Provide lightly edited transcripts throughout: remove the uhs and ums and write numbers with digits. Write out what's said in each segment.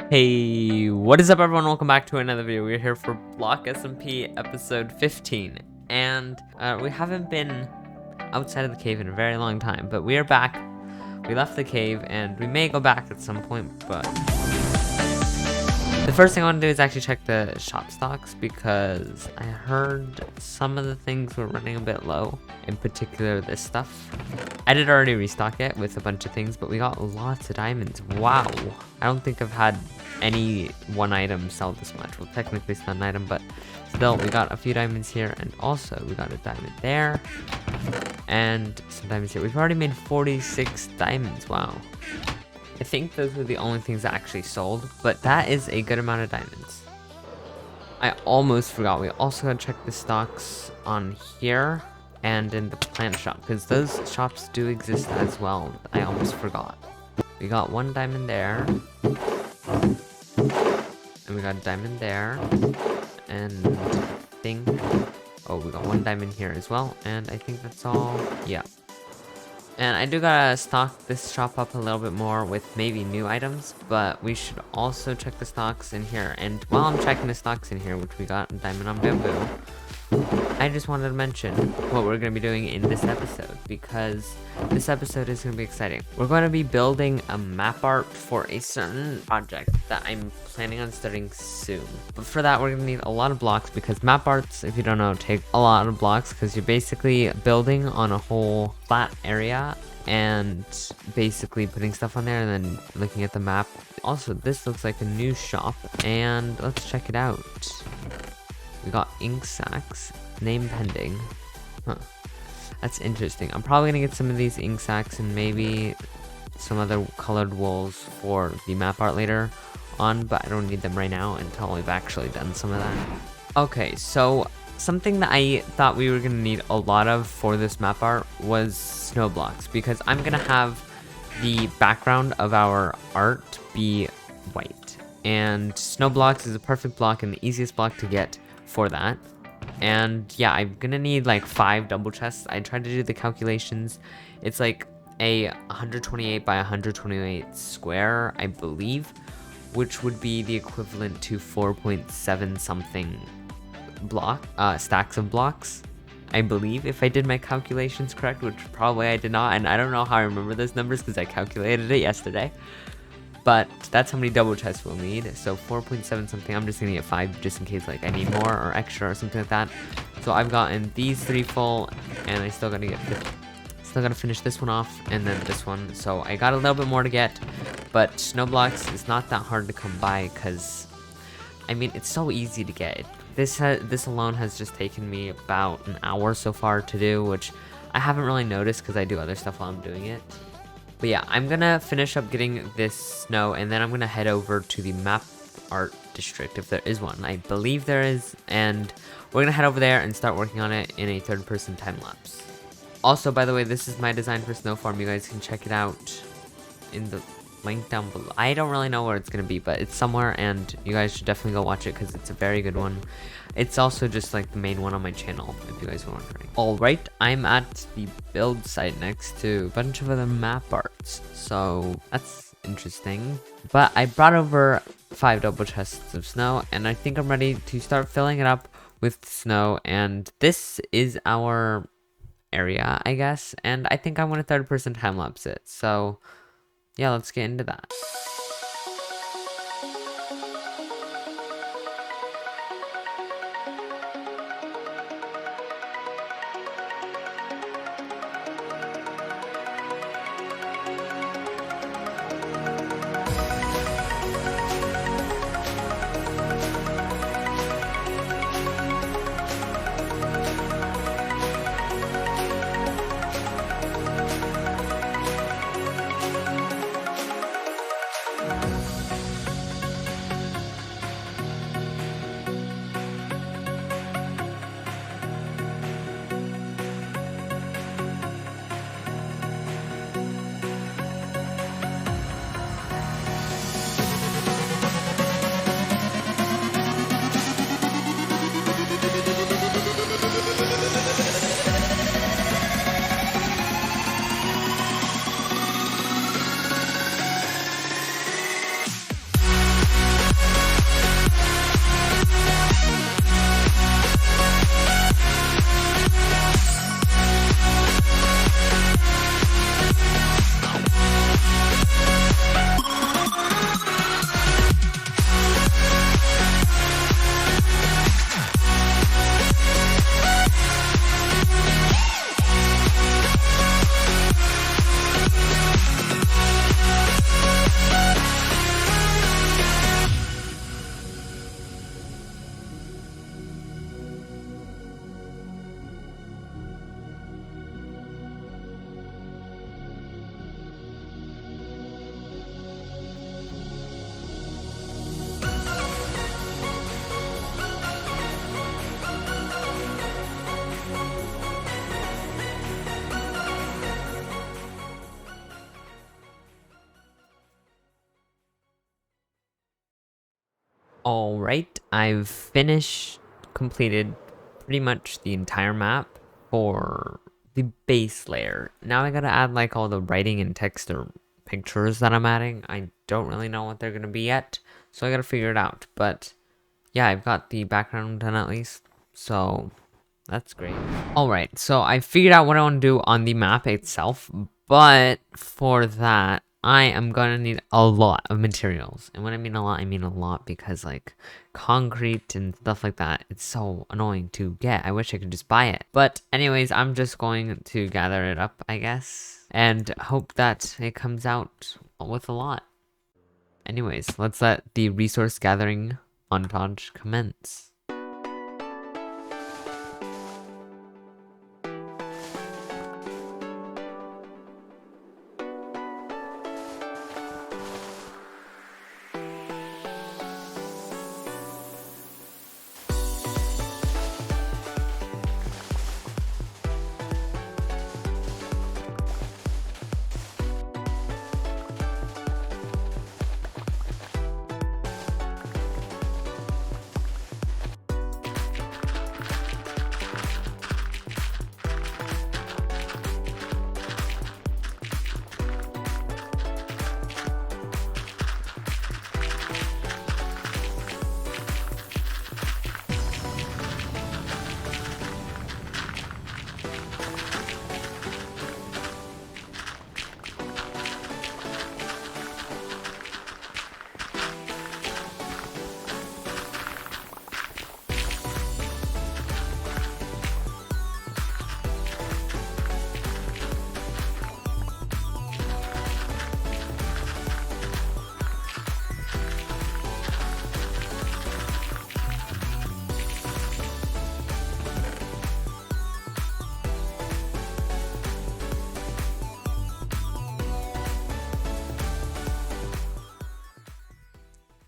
Hey, what is up everyone? Welcome back to another video. We're here for BlockSMP episode 15, and we haven't been outside of the cave in a very long time, but we are back. We left the cave, and we may go back at some point, but the first thing I want to do is actually check the shop stocks, because I heard some of the things were running a bit low, in particular this stuff. I did already restock it with a bunch of things, but we got lots of diamonds. Wow. I don't think I've had any one item sell this much. Well, technically it's not an item, but still, we got a few diamonds here, and also we got a diamond there, and some diamonds here. We've already made 46 diamonds. Wow. I think those were the only things that actually sold, but that is a good amount of diamonds. I almost forgot. We also gotta check the stocks on here and in the plant shop, because those shops do exist as well. I almost forgot. We got one diamond there, and we got a diamond there, and I think, oh, we got one diamond here as well, and I think that's all. Yeah. And I do gotta stock this shop up a little bit more with maybe new items, but we should also check the stocks in here. And while I'm checking the stocks in here, which we got in diamond on bamboo, I just wanted to mention what we're going to be doing in this episode, because this episode is going to be exciting. We're going to be building a map art for a certain project that I'm planning on starting soon. But for that, we're going to need a lot of blocks, because map arts, if you don't know, take a lot of blocks, because you're basically building on a whole flat area and basically putting stuff on there and then looking at the map. Also, this looks like a new shop, and let's check it out. We got ink sacks, name pending. Huh. That's interesting. I'm probably gonna get some of these ink sacks and maybe some other colored wools for the map art later on, but I don't need them right now until we've actually done some of that. Okay, so something that I thought we were gonna need a lot of for this map art was snow blocks, because I'm gonna have the background of our art be white. And snow blocks is a perfect block and the easiest block to get for that. And yeah, I'm gonna need like 5 double chests. I tried to do the calculations. It's like a 128 by 128 square, I believe, which would be the equivalent to 4.7 something stacks of blocks, I believe, if I did my calculations correct, which probably I did not, and I don't know how I remember those numbers because I calculated it yesterday. But that's how many double chests we'll need. So 4.7 something. I'm just gonna get 5 just in case like I need more or extra or something like that. So I've gotten these 3 full, and I still gotta finish this one off and then this one. So I got a little bit more to get, but snow blocks is not that hard to come by, because I mean, it's so easy to get. This alone has just taken me about an hour so far to do, which I haven't really noticed because I do other stuff while I'm doing it. But yeah, I'm gonna finish up getting this snow, and then I'm gonna head over to the map art district, if there is one. I believe there is, and we're gonna head over there and start working on it in a third-person time-lapse. Also, by the way, this is my design for Snow Farm. You guys can check it out in the link down below. I don't really know where it's gonna be, but it's somewhere, and you guys should definitely go watch it because it's a very good one. It's also just like the main one on my channel, if you guys were wondering. Alright, I'm at the build site next to a bunch of other map arts, so that's interesting. But I brought over 5 double chests of snow, and I think I'm ready to start filling it up with snow, and this is our area, I guess, and I think I want to third-person time-lapse it, so yeah, let's get into that. Alright, I've completed pretty much the entire map for the base layer. Now I gotta add like all the writing and text or pictures that I'm adding. I don't really know what they're gonna be yet, so I gotta figure it out. But yeah, I've got the background done at least, so that's great. Alright, so I figured out what I want to do on the map itself, but for that, I am gonna need a lot of materials. And when I mean a lot, I mean a lot because like concrete and stuff like that, it's so annoying to get. I wish I could just buy it. But anyways, I'm just going to gather it up, I guess, and hope that it comes out with a lot. Anyways, let's let the resource gathering montage commence.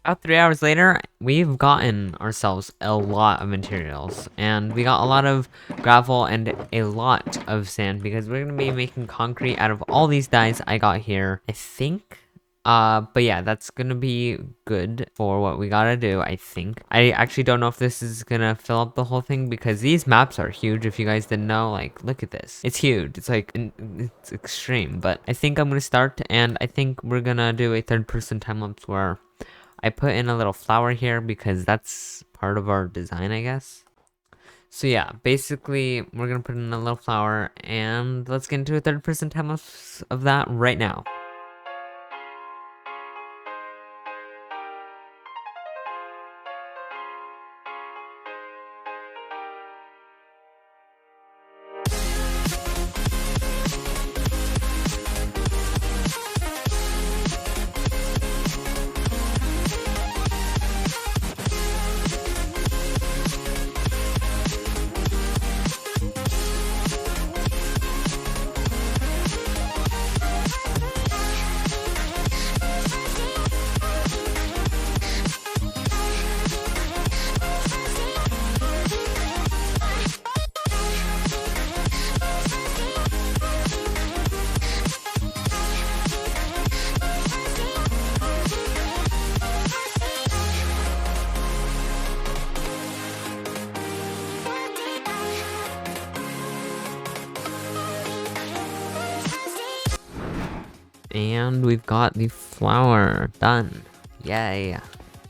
About 3 hours later, we've gotten ourselves a lot of materials, and we got a lot of gravel and a lot of sand because we're gonna be making concrete out of all these dyes I got here, I think. But yeah, that's gonna be good for what we gotta do, I think. I actually don't know if this is gonna fill up the whole thing because these maps are huge. If you guys didn't know, like, look at this. It's huge. It's like, it's extreme, but I think I'm gonna start, and I think we're gonna do a third-person time-lapse where I put in a little flower here because that's part of our design, I guess. So yeah, basically, we're gonna put in a little flower, and let's get into a third-person time-lapse of that right now. And we've got the flower done. Yay.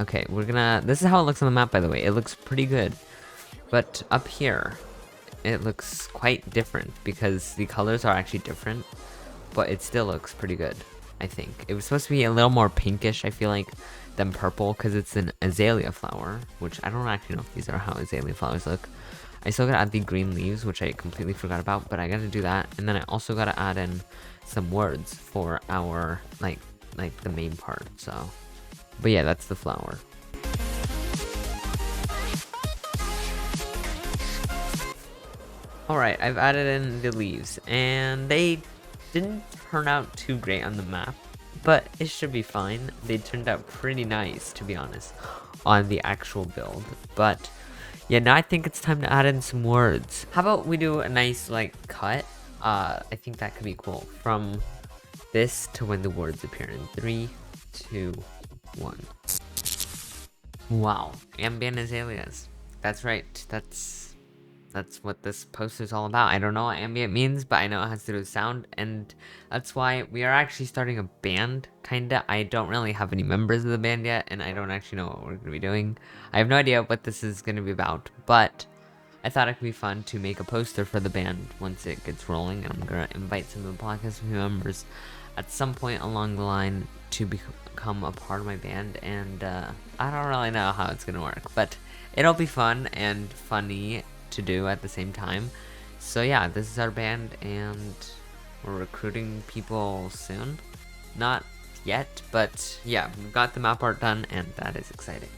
Okay, this is how it looks on the map, by the way. It looks pretty good. But up here, it looks quite different because the colors are actually different. But it still looks pretty good, I think. It was supposed to be a little more pinkish, I feel like, than purple because it's an azalea flower, which I don't actually know if these are how azalea flowers look. I still gotta add the green leaves, which I completely forgot about, but I gotta do that. And then I also gotta add in some words for our, like the main part, so. But yeah, that's the flower. Alright, I've added in the leaves, and they didn't turn out too great on the map, but it should be fine. They turned out pretty nice, to be honest, on the actual build, but yeah, now I think it's time to add in some words. How about we do a nice, like, cut? I think that could be cool. From this to when the words appear in 3, 2, 1. Wow, ambient azaleas. That's right. That's what this post is all about. I don't know what ambient means, but I know it has to do with sound, and that's why we are actually starting a band, kinda. I don't really have any members of the band yet, and I don't actually know what we're gonna be doing. I have no idea what this is gonna be about, but I thought it could be fun to make a poster for the band once it gets rolling, and I'm gonna invite some of the BlockSMP members at some point along the line to become a part of my band, and I don't really know how it's gonna work, but it'll be fun and funny to do at the same time. So yeah, this is our band, and we're recruiting people soon. Not yet, but yeah, we've got the map art done, and that is exciting.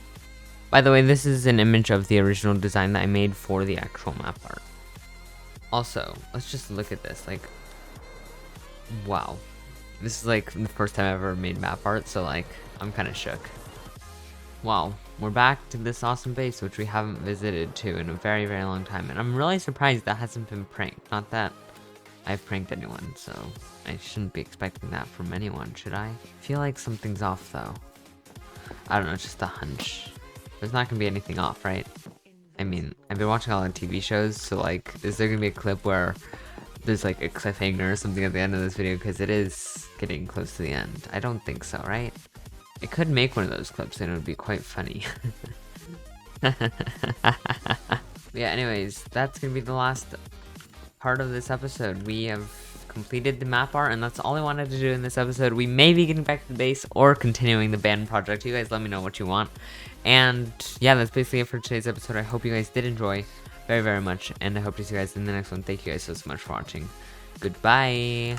By the way, this is an image of the original design that I made for the actual map art. Also, let's just look at this, like, wow. This is like the first time I've ever made map art, so like, I'm kind of shook. Wow, we're back to this awesome base, which we haven't visited to in a very, very long time, and I'm really surprised that hasn't been pranked. Not that I've pranked anyone, so I shouldn't be expecting that from anyone, should I? I feel like something's off, though. I don't know, it's just a hunch. There's not gonna be anything off, right? I mean, I've been watching all the TV shows, so like, is there gonna be a clip where there's like a cliffhanger or something at the end of this video, because it is getting close to the end? I don't think so, right? I could make one of those clips and it would be quite funny. Yeah, anyways, that's gonna be the last part of this episode. We have completed the map art, and that's all I wanted to do in this episode. We may be getting back to the base or continuing the band project. You guys let me know what you want. And yeah, that's basically it for today's episode. I hope you guys did enjoy very, very much, and I hope to see you guys in the next one. Thank you guys so much for watching. Goodbye.